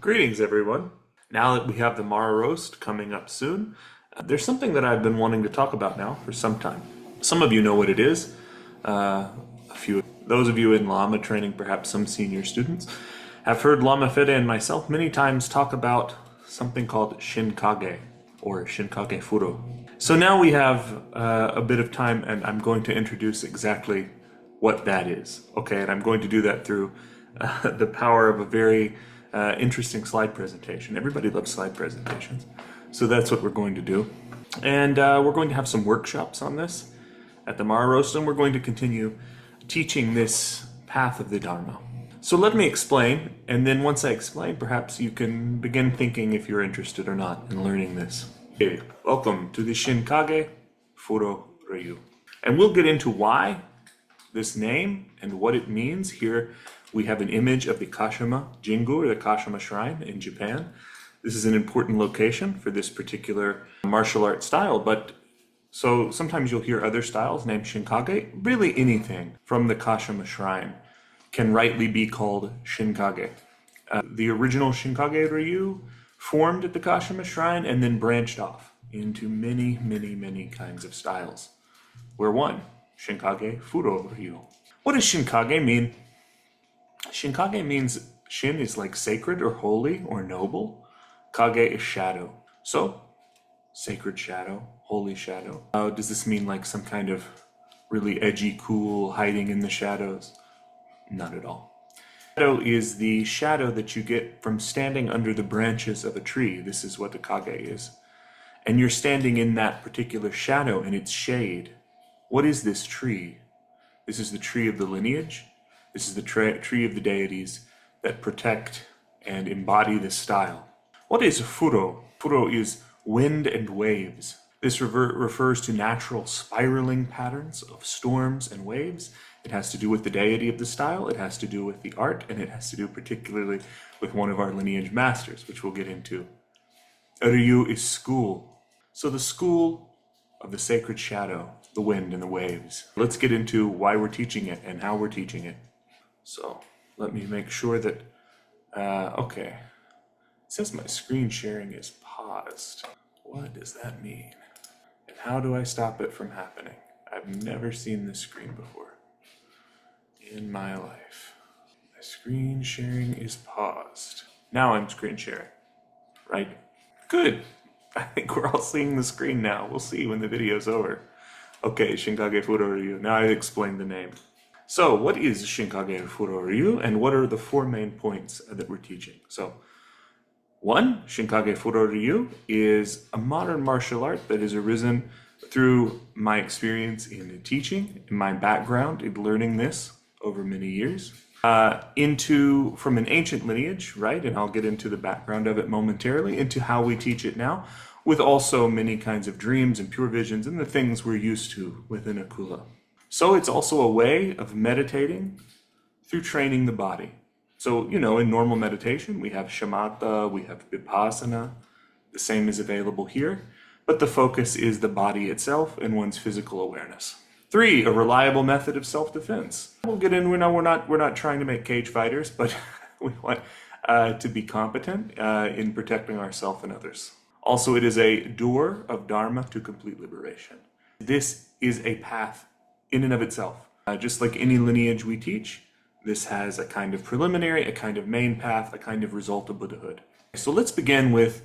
Greetings, everyone. Now that we have the Mara roast coming up soon, there's something that I've been wanting to talk about now for some time. Some of you know what it is. Those of you in Lama training, perhaps some senior students, have heard Lama Fede and myself many times talk about something called Shinkage or Shinkage Furo. So now we have a bit of time, and I'm going to introduce exactly what that is. Okay, and I'm going to do that through the power of a very interesting slide presentation. Everybody loves slide presentations, so that's what we're going to do. And we're going to have some workshops on this at the Mara Roast, and we're going to continue teaching this path of the Dharma. So let me explain, and then once I explain, perhaps you can begin thinking if you're interested or not in learning this. Okay, welcome to the Shinkage Furo Ryu. And we'll get into why this name and what it means. Here we have an image of the Kashima Jingu, or the Kashima Shrine in Japan. This is an important location for this particular martial art style, but so sometimes you'll hear other styles named Shinkage. Really anything from the Kashima Shrine can rightly be called Shinkage. The original Shinkage Ryu formed at the Kashima Shrine and then branched off into many, many, many kinds of styles. We're one, Shinkage Furo Ryu. What does Shinkage mean? Shinkage means Shin is like sacred or holy or noble. Kage is shadow. So, sacred shadow, holy shadow. Does this mean like some kind of really edgy, cool hiding in the shadows? Not at all. Shadow is the shadow that you get from standing under the branches of a tree. This is what the kage is. And you're standing in that particular shadow and its shade. What is this tree? This is the tree of the lineage. This is the tree of the deities that protect and embody this style. What is Furo? Furo is wind and waves. This refers to natural spiraling patterns of storms and waves. It has to do with the deity of the style, it has to do with the art, and it has to do particularly with one of our lineage masters, which we'll get into. Ryu is school. So the school of the sacred shadow, the wind and the waves. Let's get into why we're teaching it and how we're teaching it. So let me make sure that, okay. It says my screen sharing is paused. What does that mean? And how do I stop it from happening? I've never seen this screen before in my life. My screen sharing is paused. Now I'm screen sharing, right? Good. I think we're all seeing the screen now. We'll see when the video's over. Okay, Shinkage Furo Ryu. Now I've explained the name. So what is Shinkage Furo Ryu, and what are the four main points that we're teaching? So, one, Shinkage Furo Ryu is a modern martial art that has arisen through my experience in teaching, in my background in learning this over many years, from an ancient lineage, right? And I'll get into the background of it momentarily, into how we teach it now, with also many kinds of dreams and pure visions and the things we're used to within a kula. So it's also a way of meditating through training the body. So, in normal meditation, we have shamatha, we have vipassana. The same is available here, but the focus is the body itself and one's physical awareness. 3, a reliable method of self-defense. We'll get in, we're not trying to make cage fighters, but we want to be competent in protecting ourselves and others. Also, it is a door of dharma to complete liberation. This is a path in and of itself. Just like any lineage we teach, this has a kind of preliminary, a kind of main path, a kind of result of Buddhahood. So let's begin with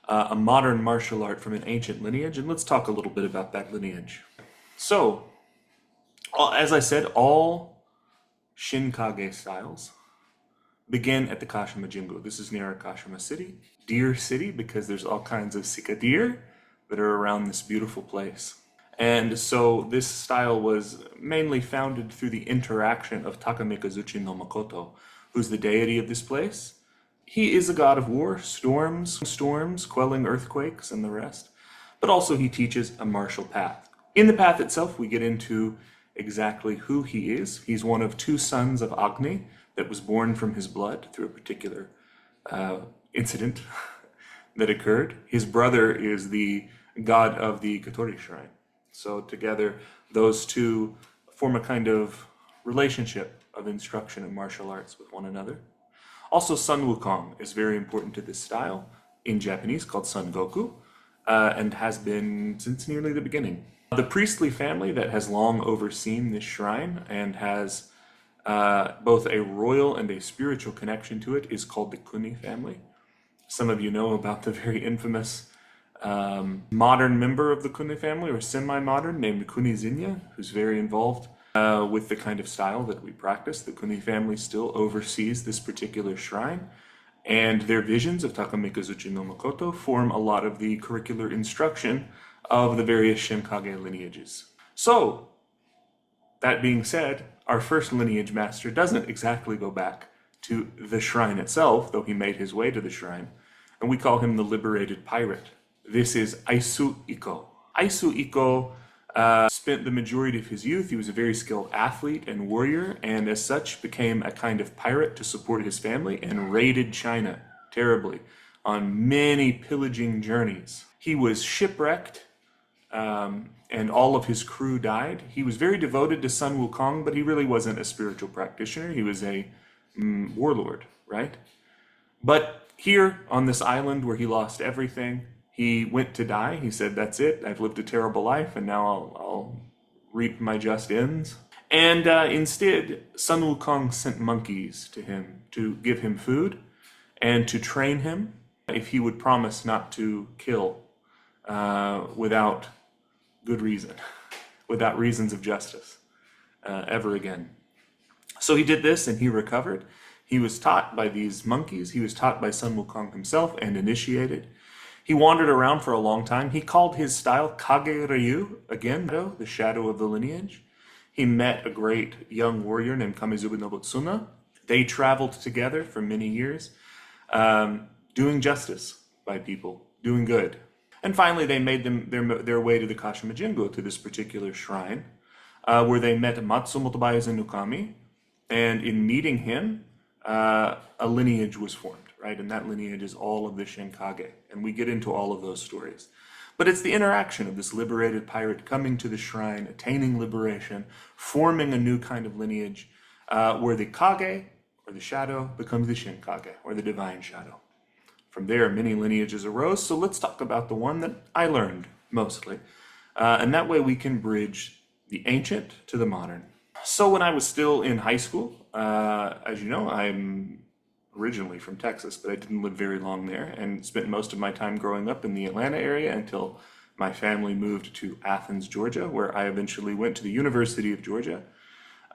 a modern martial art from an ancient lineage, and let's talk a little bit about that lineage. So, as I said, all Shinkage styles begin at the Kashima Jingu. This is near Kashima City, Deer City, because there's all kinds of sika deer that are around this beautiful place. And so this style was mainly founded through the interaction of Takamikazuchi no Makoto, who's the deity of this place. He is a god of war, storms, quelling earthquakes, and the rest. But also he teaches a martial path. In the path itself, we get into exactly who he is. He's one of 2 sons of Agni that was born from his blood through a particular incident that occurred. His brother is the god of the Katori Shrine. So together, those two form a kind of relationship of instruction in martial arts with one another. Also, Sun Wukong is very important to this style, in Japanese called Sun Goku, and has been since nearly the beginning. The priestly family that has long overseen this shrine and has both a royal and a spiritual connection to it is called the Kuni family. Some of you know about the very infamous modern member of the Kuni family, or semi-modern, named Kuni Zinya, who's very involved with the kind of style that we practice. The Kuni family still oversees this particular shrine, and their visions of Takamikazuchi no Makoto form a lot of the curricular instruction of the various Shinkage lineages. So, that being said, our first lineage master doesn't exactly go back to the shrine itself, though he made his way to the shrine, and we call him the liberated pirate. This is Aisu Iko. Aisu Iko spent the majority of his youth. He was a very skilled athlete and warrior, and as such became a kind of pirate to support his family and raided China terribly on many pillaging journeys. He was shipwrecked, and all of his crew died. He was very devoted to Sun Wukong, but he really wasn't a spiritual practitioner. He was a warlord, right? But here on this island where he lost everything, he went to die. He said, that's it. I've lived a terrible life, and now I'll reap my just ends. And instead, Sun Wukong sent monkeys to him to give him food and to train him if he would promise not to kill without good reason, without reasons of justice, ever again. So he did this, and he recovered. He was taught by these monkeys. He was taught by Sun Wukong himself and initiated. He wandered around for a long time. He called his style Kage Ryu, again, the shadow of the lineage. He met a great young warrior named Kamezubu Nobutsuna. They traveled together for many years, doing justice by people, doing good. And finally, they made their way to the Kashima Jingu, to this particular shrine, where they met Matsumoto Baezunukami. And in meeting him, a lineage was formed, right? And that lineage is all of the Shinkage. And we get into all of those stories. But it's the interaction of this liberated pirate coming to the shrine, attaining liberation, forming a new kind of lineage, where the Kage, or the shadow, becomes the Shinkage, or the divine shadow. From there, many lineages arose, so let's talk about the one that I learned, mostly. And that way we can bridge the ancient to the modern. So when I was still in high school, as you know, I'm originally from Texas, but I didn't live very long there, and spent most of my time growing up in the Atlanta area until my family moved to Athens, Georgia, where I eventually went to the University of Georgia.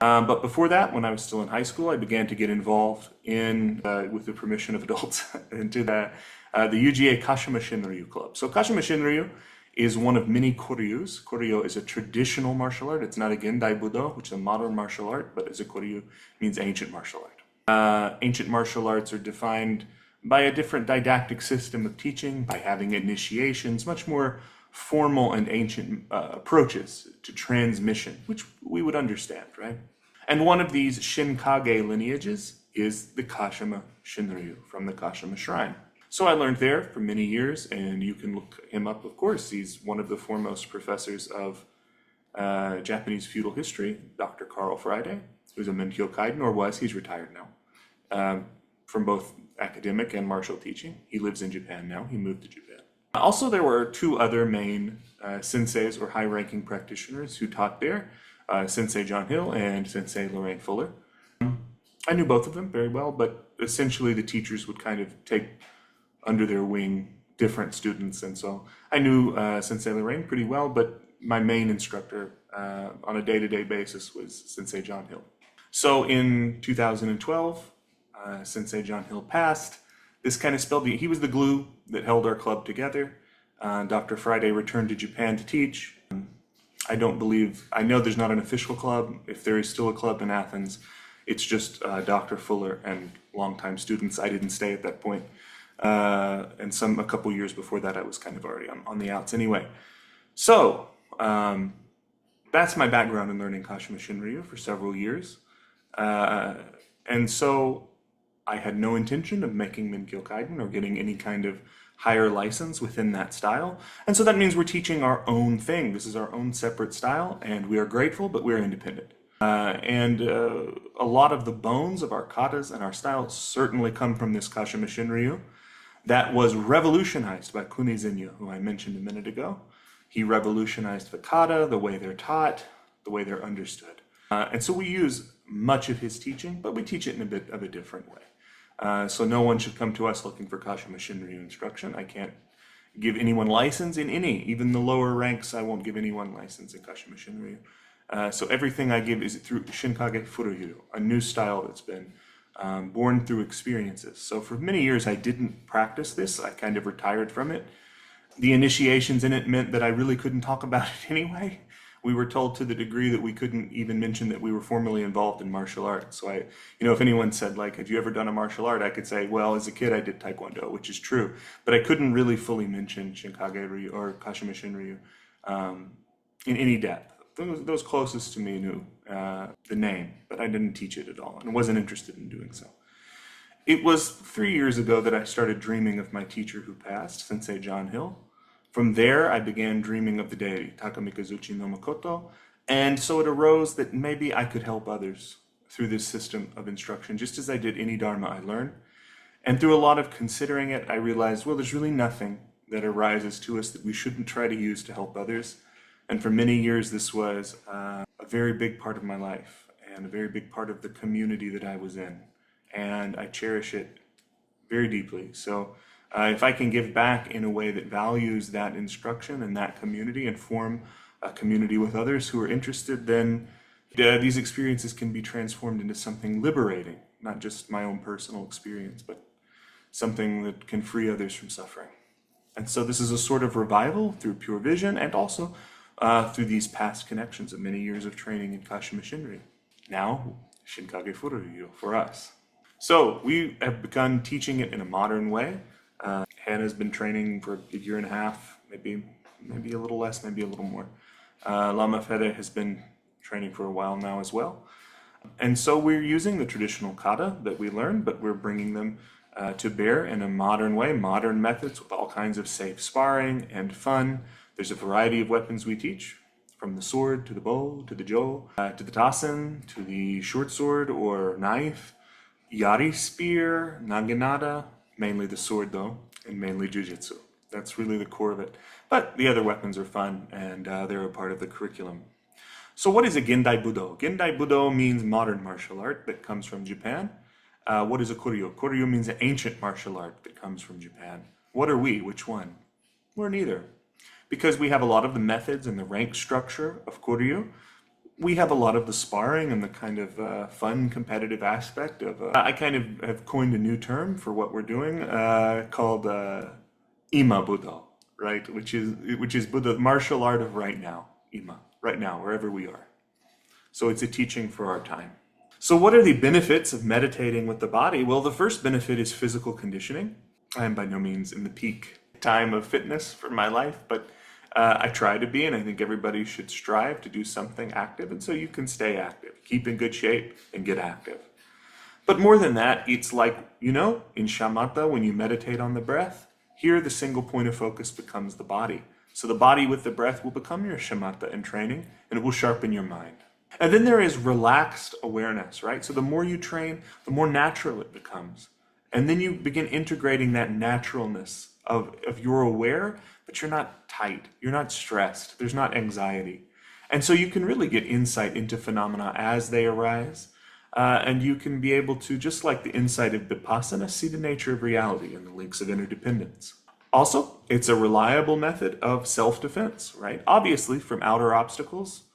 But before that, when I was still in high school, I began to get involved in, with the permission of adults, into the UGA Kashima Shinryu Club. So Kashima Shinryu is one of many koryus. Koryu is a traditional martial art. It's not a Gendai Budo, which is a modern martial art, but as a koryu means ancient martial art. Ancient martial arts are defined by a different didactic system of teaching, by having initiations, much more formal and ancient approaches to transmission, which we would understand, right? And one of these Shinkage lineages is the Kashima Shinryu from the Kashima Shrine. So I learned there for many years, and you can look him up, of course. He's one of the foremost professors of Japanese feudal history, Dr. Carl Friday, who's a Menkyo Kaiden, or was, he's retired now, from both academic and martial teaching. He lives in Japan now, he moved to Japan. Also, there were two other main senseis or high-ranking practitioners who taught there, Sensei John Hill and Sensei Lorraine Fuller. I knew both of them very well, but essentially the teachers would kind of take under their wing different students, and so I knew Sensei Lorraine pretty well, but my main instructor on a day-to-day basis was Sensei John Hill. So in 2012, Sensei John Hill passed. This kind of spelled he was the glue that held our club together. Dr. Friday returned to Japan to teach. I know there's not an official club. If there is still a club in Athens, it's just Dr. Fuller and longtime students. I didn't stay at that point. And a couple years before that, I was kind of already on the outs anyway. So that's my background in learning Kashima Shinryu for several years. And so I had no intention of making Menkyo Kaiden or getting any kind of higher license within that style. And so that means we're teaching our own thing. This is our own separate style, and we are grateful, but we're independent. And a lot of the bones of our katas and our styles certainly come from this Kashima Shinryu that was revolutionized by Kunizinyu, who I mentioned a minute ago. He revolutionized the kata, the way they're taught, the way they're understood. And so we use much of his teaching, but we teach it in a bit of a different way. So no one should come to us looking for Kashima Shinryu instruction. I can't give anyone license in any, even the lower ranks, I won't give anyone license in Kashima Shinryu. So everything I give is through Shinkage Furo, a new style that's been born through experiences. So for many years I didn't practice this. I kind of retired from it. The initiations in it meant that I really couldn't talk about it anyway. We were told to the degree that we couldn't even mention that we were formally involved in martial arts. So if anyone said, like, have you ever done a martial art? I could say, well, as a kid I did Taekwondo, which is true. But I couldn't really fully mention Shinkage Ryu or Kashima Shinryu in any depth. Those closest to me knew the name, but I didn't teach it at all and wasn't interested in doing so. It was 3 years ago that I started dreaming of my teacher who passed, Sensei John Hill. From there, I began dreaming of the deity, Takamikazuchi no Makoto, and so it arose that maybe I could help others through this system of instruction, just as I did any Dharma I learned. And through a lot of considering it, I realized, well, there's really nothing that arises to us that we shouldn't try to use to help others. And for many years, this was a very big part of my life and a very big part of the community that I was in. And I cherish it very deeply. So if I can give back in a way that values that instruction and that community and form a community with others who are interested, then these experiences can be transformed into something liberating, not just my own personal experience, but something that can free others from suffering. And so this is a sort of revival through pure vision and also through these past connections of many years of training in Kashima Shinryu. Now, Shinkage Furoryu for us. So we have begun teaching it in a modern way. Hannah's been training for a year and a half, maybe a little less, maybe a little more. Lama Fede has been training for a while now as well. And so we're using the traditional kata that we learned, but we're bringing them to bear in a modern way, modern methods with all kinds of safe sparring and fun. There's a variety of weapons we teach, from the sword to the bow to the jo, to the tasen, to the short sword or knife, yari spear, naginata, mainly the sword though, and mainly jujitsu. That's really the core of it. But the other weapons are fun and they're a part of the curriculum. So what is a Gendai Budo? Gendai Budo means modern martial art that comes from Japan. What is a Koryo? Koryo means an ancient martial art that comes from Japan. What are we? Which one? We're neither. Because we have a lot of the methods and the rank structure of Koryo, we have a lot of the sparring and the kind of fun competitive aspect of I kind of have coined a new term for what we're doing called Ima Budo, right? Which is Buddha, martial art of right now, Ima, right now, wherever we are. So it's a teaching for our time. So what are the benefits of meditating with the body? Well, the first benefit is physical conditioning. I am by no means in the peak time of fitness for my life, but I try to be, and I think everybody should strive to do something active, and so you can stay active, keep in good shape, and get active. But more than that, it's like, in shamatha, when you meditate on the breath, here the single point of focus becomes the body. So the body with the breath will become your shamatha in training, and it will sharpen your mind. And then there is relaxed awareness, right? So the more you train, the more natural it becomes. And then you begin integrating that naturalness of you're aware, but you're not tight, you're not stressed, there's not anxiety. And so you can really get insight into phenomena as they arise. And you can be able to, just like the insight of Vipassana, see the nature of reality and the links of interdependence. Also, it's a reliable method of self-defense, right? Obviously, from outer obstacles.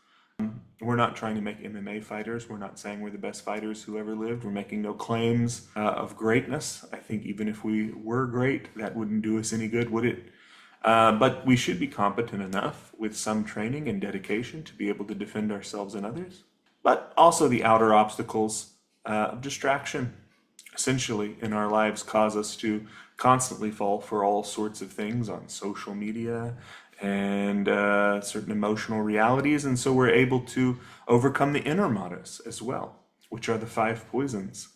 We're not trying to make MMA fighters. We're not saying we're the best fighters who ever lived. We're making no claims of greatness. I think even if we were great, that wouldn't do us any good, would it? But we should be competent enough with some training and dedication to be able to defend ourselves and others. But also the outer obstacles of distraction, essentially, in our lives cause us to constantly fall for all sorts of things on social media and certain emotional realities. And so we're able to overcome the inner maras as well, which are the 5 poisons,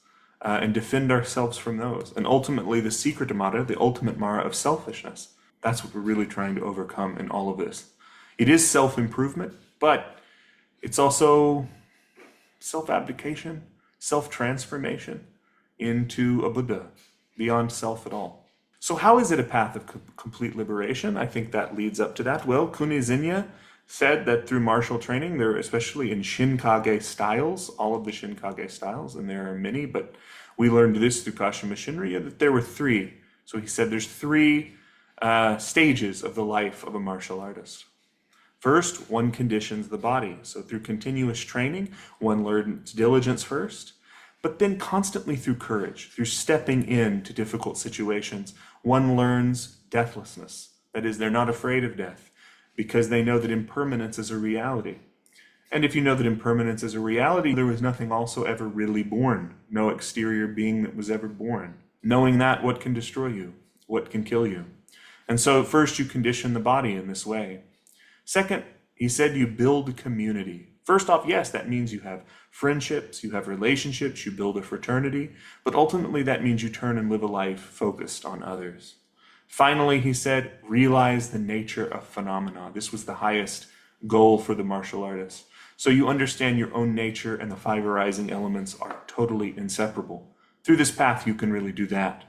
and defend ourselves from those. And ultimately, the secret mara, the ultimate mara of selfishness, that's what we're really trying to overcome in all of this. It is self-improvement, but it's also self-abdication, self-transformation into a Buddha, beyond self at all. So how is it a path of complete liberation? I think that leads up to that. Well, Kunizinya said that through martial training, there, especially in Shinkage styles, all of the Shinkage styles, and there are many, but we learned this through Kashima Shinryu, that there were three. So he said there's three stages of the life of a martial artist. First, one conditions the body. So through continuous training, one learns diligence first, but then constantly through courage, through stepping into difficult situations, one learns deathlessness. That is, they're not afraid of death because they know that impermanence is a reality. And if you know that impermanence is a reality, there was nothing also ever really born, no exterior being that was ever born. Knowing that, what can destroy you? What can kill you? And so first you condition the body in this way. Second, he said you build community. First off, yes, that means you have friendships, you have relationships, you build a fraternity, but ultimately that means you turn and live a life focused on others. Finally, he said, realize the nature of phenomena. This was the highest goal for the martial artist. So you understand your own nature and the five arising elements are totally inseparable. Through this path, you can really do that.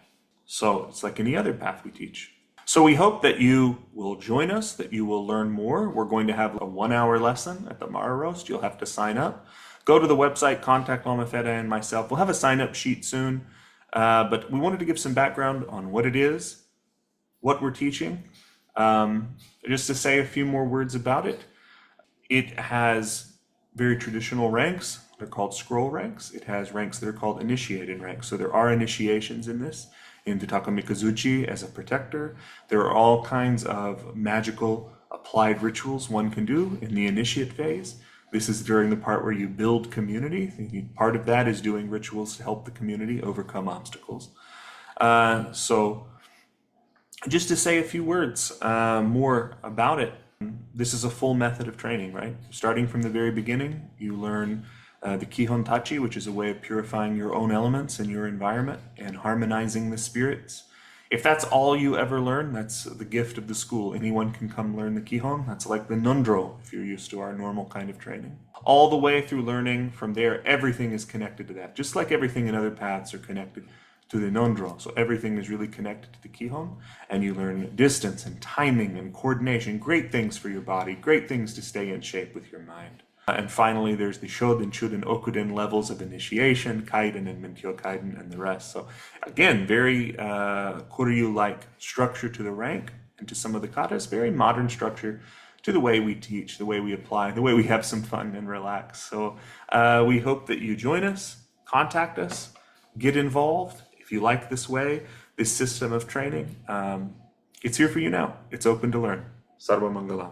So it's like any other path we teach. So we hope that you will join us, that you will learn more. We're going to have a 1-hour lesson at the Mara Roast. You'll have to sign up. Go to the website, contact Lama Fede and myself. We'll have a sign-up sheet soon, but we wanted to give some background on what it is, what we're teaching. Just to say a few more words about it. It has very traditional ranks. They're called scroll ranks. It has ranks that are called initiated ranks. So there are initiations in this. Into Takamikazuchi as a protector. There are all kinds of magical applied rituals one can do in the initiate phase. This is during the part where you build community. Part of that is doing rituals to help the community overcome obstacles. So just to say a few words more about it, this is a full method of training, right? Starting from the very beginning, you learn the Kihon Tachi, which is a way of purifying your own elements and your environment and harmonizing the spirits. If that's all you ever learn, that's the gift of the school. Anyone can come learn the Kihon. That's like the Nundro, if you're used to our normal kind of training. All the way through learning from there, everything is connected to that. Just like everything in other paths are connected to the Nundro. So everything is really connected to the Kihon. And you learn distance and timing and coordination. Great things for your body. Great things to stay in shape with your mind. And finally, there's the Shoden, Chuden, Okuden levels of initiation, Kaiden and Menkyo Kaiden and the rest. So again, very Koryu-like structure to the rank and to some of the katas, very modern structure to the way we teach, the way we apply, the way we have some fun and relax. So we hope that you join us, contact us, get involved. If you like this way, this system of training, it's here for you now. It's open to learn. Sarva Mangala.